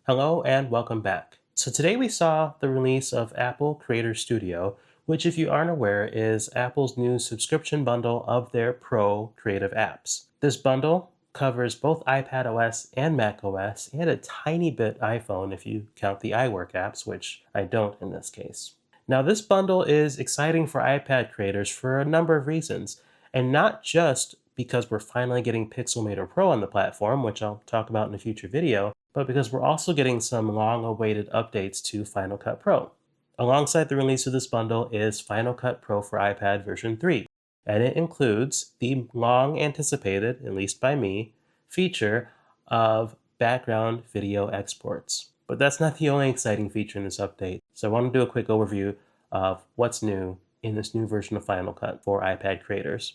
Hello and welcome back. So today we saw the release of Apple Creator Studio, which if you aren't aware is Apple's new subscription bundle of their Pro creative apps. This bundle covers both iPadOS and macOS and a tiny bit iPhone if you count the iWork apps, which I don't in this case. Now this bundle is exciting for iPad creators for a number of reasons, and not just because we're finally getting Pixelmator Pro on the platform, which I'll talk about in a future video, but because we're also getting some long-awaited updates to Final Cut Pro. Alongside the release of this bundle is Final Cut Pro for iPad version 3, and it includes the long-anticipated, at least by me, feature of background video exports. But that's not the only exciting feature in this update, so I want to do a quick overview of what's new in this new version of Final Cut for iPad creators.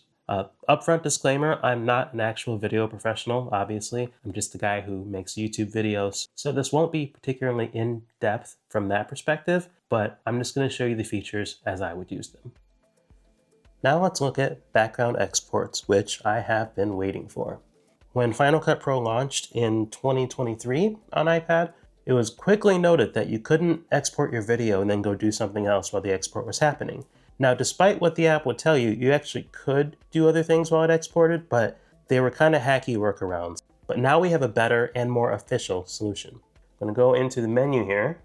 Upfront disclaimer, I'm not an actual video professional, obviously. I'm just the guy who makes YouTube videos. So this won't be particularly in-depth from that perspective, but I'm just going to show you the features as I would use them. Now let's look at background exports, which I have been waiting for. When Final Cut Pro launched in 2023 on iPad, it was quickly noted that you couldn't export your video and then go do something else while the export was happening. Now, despite what the app would tell you, you actually could do other things while it exported, but they were kind of hacky workarounds. But now we have a better and more official solution. I'm going to go into the menu here.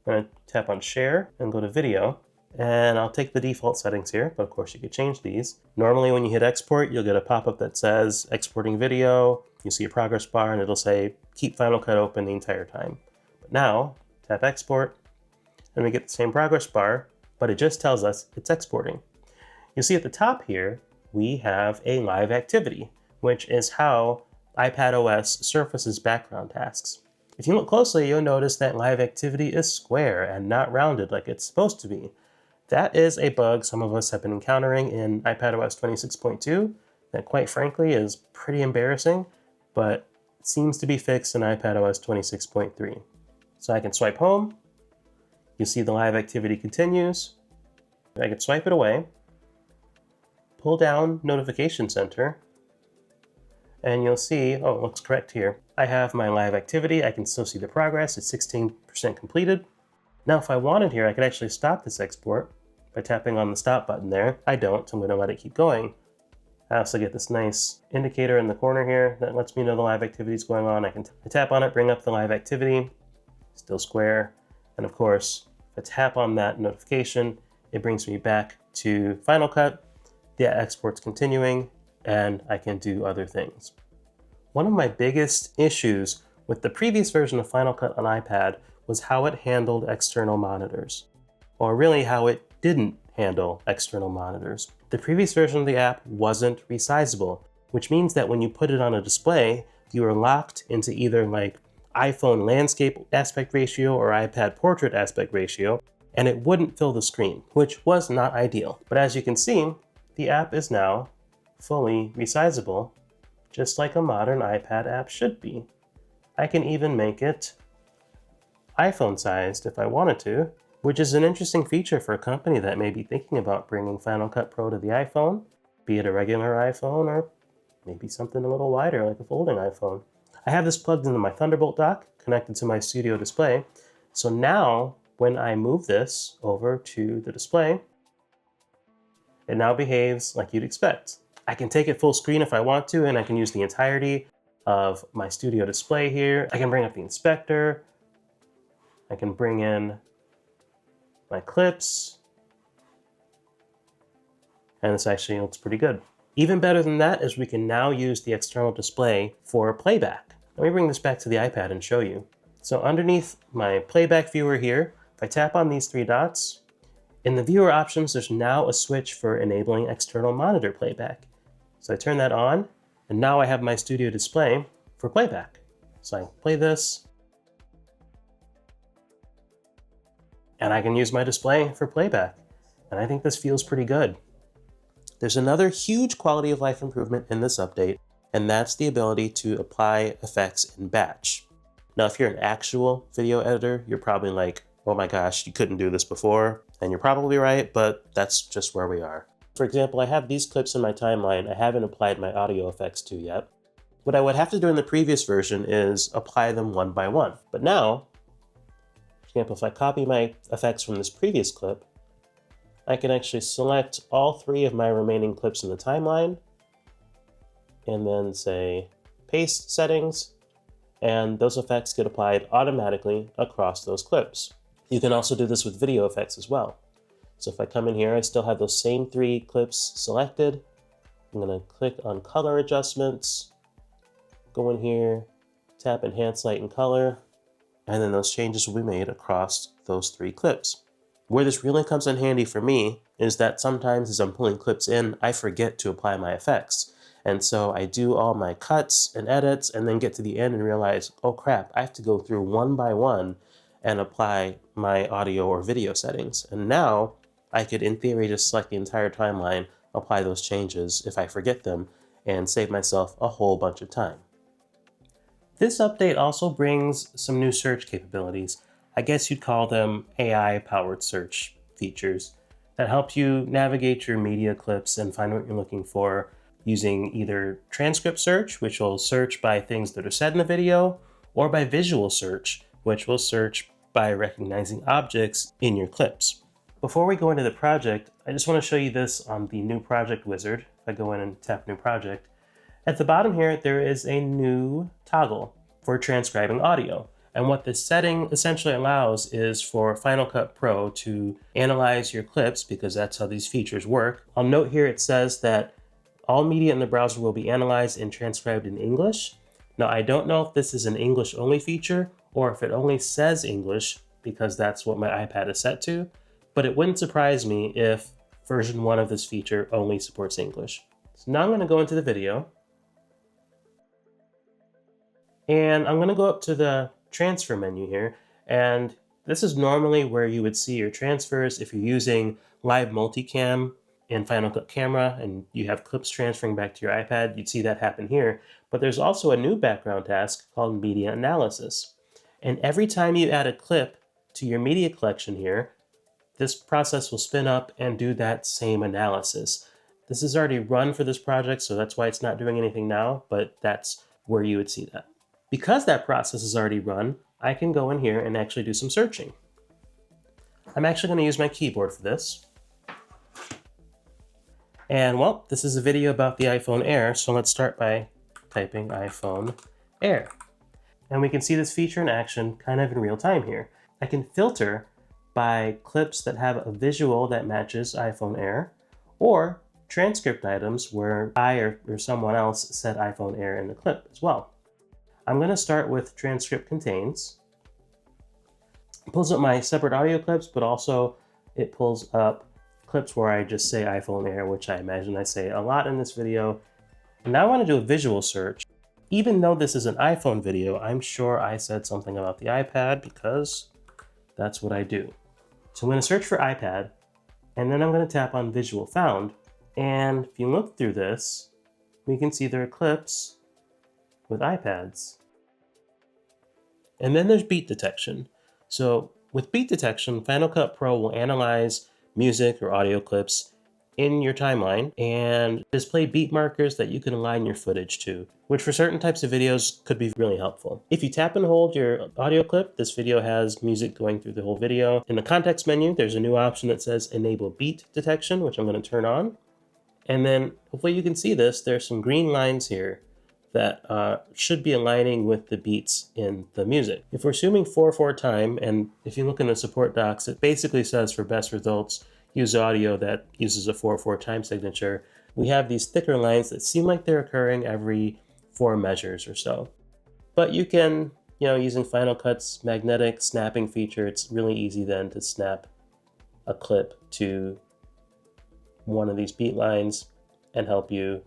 I'm going to tap on Share and go to Video. And I'll take the default settings here, but of course you could change these. Normally when you hit Export, you'll get a pop-up that says Exporting Video. You see a progress bar and it'll say Keep Final Cut open the entire time. But now, tap Export, and we get the same progress bar, but it just tells us it's exporting. You see at the top here, we have a live activity, which is how iPadOS surfaces background tasks. If you look closely, you'll notice that live activity is square and not rounded like it's supposed to be. That is a bug some of us have been encountering in iPadOS 26.2 that quite frankly is pretty embarrassing, but seems to be fixed in iPadOS 26.3. So I can swipe home. You see the live activity continues. I can swipe it away, pull down Notification Center, and you'll see, oh, it looks correct here. I have my live activity. I can still see the progress. It's 16% completed. Now, if I wanted here, I could actually stop this export by tapping on the stop button there. I don't, so I'm going to let it keep going. I also get this nice indicator in the corner here that lets me know the live activity is going on. I can tap on it, bring up the live activity, still square. And of course, if I tap on that notification, it brings me back to Final Cut. The export's continuing, and I can do other things. One of my biggest issues with the previous version of Final Cut on iPad was how it handled external monitors, or really how it didn't handle external monitors. The previous version of the app wasn't resizable, which means that when you put it on a display, you are locked into either like iPhone landscape aspect ratio or iPad portrait aspect ratio, and it wouldn't fill the screen, which was not ideal. But as you can see, the app is now fully resizable, just like a modern iPad app should be. I can even make it iPhone sized if I wanted to, which is an interesting feature for a company that may be thinking about bringing Final Cut Pro to the iPhone, be it a regular iPhone or maybe something a little wider like a folding iPhone. I have this plugged into my Thunderbolt dock, connected to my studio display. So now, when I move this over to the display, it now behaves like you'd expect. I can take it full screen if I want to, and I can use the entirety of my studio display here. I can bring up the inspector. I can bring in my clips. And this actually looks pretty good. Even better than that is we can now use the external display for playback. Let me bring this back to the iPad and show you. So underneath my playback viewer here, if I tap on these three dots, in the viewer options, there's now a switch for enabling external monitor playback. So I turn that on, and now I have my studio display for playback. So I play this, and I can use my display for playback. And I think this feels pretty good. There's another huge quality of life improvement in this update, and that's the ability to apply effects in batch. Now, if you're an actual video editor, you're probably like, oh my gosh, you couldn't do this before. And you're probably right, but that's just where we are. For example, I have these clips in my timeline I haven't applied my audio effects to yet. What I would have to do in the previous version is apply them one by one. But now, for example, if I copy my effects from this previous clip, I can actually select all 3 of my remaining clips in the timeline, and then say paste settings, and those effects get applied automatically across those clips. You can also do this with video effects as well. So if I come in here, I still have those same 3 clips selected. I'm going to click on color adjustments, go in here, tap enhance light and color, and then those changes will be made across those 3 clips. Where this really comes in handy for me is that sometimes as I'm pulling clips in, I forget to apply my effects. And so I do all my cuts and edits and then get to the end and realize, oh crap, I have to go through one by one and apply my audio or video settings. And now I could, in theory, just select the entire timeline, apply those changes if I forget them, and save myself a whole bunch of time. This update also brings some new search capabilities. I guess you'd call them AI-powered search features that help you navigate your media clips and find what you're looking for using either transcript search, which will search by things that are said in the video, or by visual search, which will search by recognizing objects in your clips. Before we go into the project, I just want to show you this on the new project wizard. If I go in and tap new project, at the bottom here, there is a new toggle for transcribing audio. And what this setting essentially allows is for Final Cut Pro to analyze your clips, because that's how these features work. I'll note here it says that all media in the browser will be analyzed and transcribed in English. Now, I don't know if this is an English only feature or if it only says English, because that's what my iPad is set to, but it wouldn't surprise me if version 1 of this feature only supports English. So now I'm going to go into the video, and I'm going to go up to the transfer menu here, and this is normally where you would see your transfers if you're using live multicam in Final Cut Camera and you have clips transferring back to your iPad. You'd see that happen here. But there's also a new background task called media analysis. And every time you add a clip to your media collection here, this process will spin up and do that same analysis. This is already run for this project, so that's why it's not doing anything now, but that's where you would see that. Because that process is already run, I can go in here and actually do some searching. I'm actually going to use my keyboard for this. And well, this is a video about the iPhone Air, so let's start by typing iPhone Air. And we can see this feature in action kind of in real time here. I can filter by clips that have a visual that matches iPhone Air, or transcript items where I or someone else said iPhone Air in the clip as well. I'm going to start with transcript contains. It pulls up my separate audio clips, but also it pulls up clips where I just say iPhone Air, which I imagine I say a lot in this video. And now I want to do a visual search. Even though this is an iPhone video, I'm sure I said something about the iPad because that's what I do. So I'm going to search for iPad, and then I'm going to tap on Visual Found. And if you look through this, we can see there are clips with iPads. And then there's beat detection. So with beat detection, Final Cut Pro will analyze music or audio clips in your timeline and display beat markers that you can align your footage to, which for certain types of videos could be really helpful. If you tap and hold your audio clip, this video has music going through the whole video. In the context menu, there's a new option that says Enable Beat Detection, which I'm going to turn on. And then hopefully you can see this. There's some green lines here that should be aligning with the beats in the music. If we're assuming 4/4 time, and if you look in the support docs, it basically says for best results, use audio that uses a 4/4 time signature. We have these thicker lines that seem like they're occurring every 4 measures or so. But you can, using Final Cut's magnetic snapping feature, it's really easy then to snap a clip to one of these beat lines and help you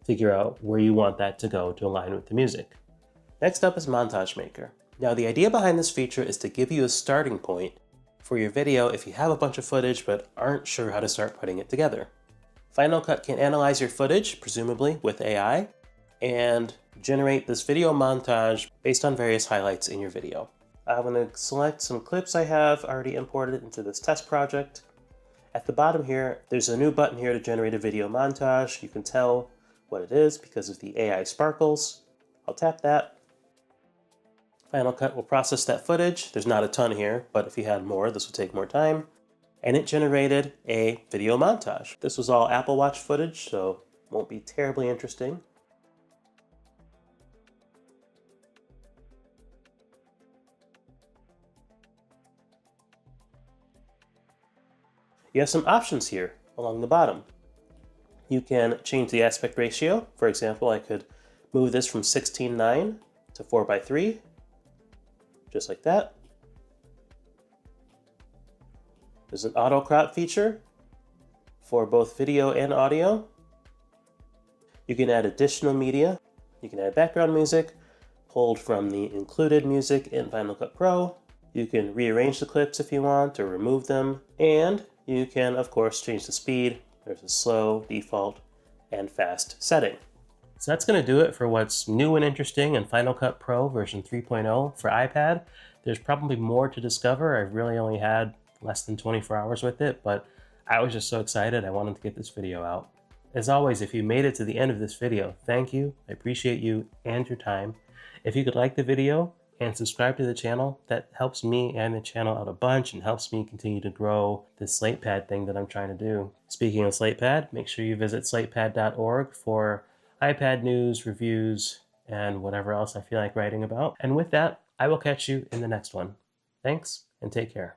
figure out where you want that to go to align with the music. Next up is Montage Maker. Now the idea behind this feature is to give you a starting point for your video if you have a bunch of footage but aren't sure how to start putting it together. Final Cut can analyze your footage, presumably with AI, and generate this video montage based on various highlights in your video. I'm going to select some clips I have already imported into this test project. At the bottom here, there's a new button here to generate a video montage. You can tell what it is because of the AI sparkles. I'll tap that. Final Cut will process that footage. There's not a ton here, but if you had more, this would take more time. And it generated a video montage. This was all Apple Watch footage, so won't be terribly interesting. You have some options here along the bottom. You can change the aspect ratio. For example, I could move this from 16:9 to 4:3, just like that. There's an auto crop feature for both video and audio. You can add additional media. You can add background music, pulled from the included music in Final Cut Pro. You can rearrange the clips if you want or remove them. And you can, of course, change the speed. There's a slow, default, and fast setting. So that's going to do it for what's new and interesting in Final Cut Pro version 3.0 for iPad. There's probably more to discover. I've really only had less than 24 hours with it, but I was just so excited I wanted to get this video out. As always, if you made it to the end of this video, thank you. I appreciate you and your time. If you could like the video and subscribe to the channel, that helps me and the channel out a bunch and helps me continue to grow this SlatePad thing that I'm trying to do. Speaking of SlatePad, make sure you visit slatepad.org for iPad news, reviews, and whatever else I feel like writing about. And with that, I will catch you in the next one. Thanks, and take care.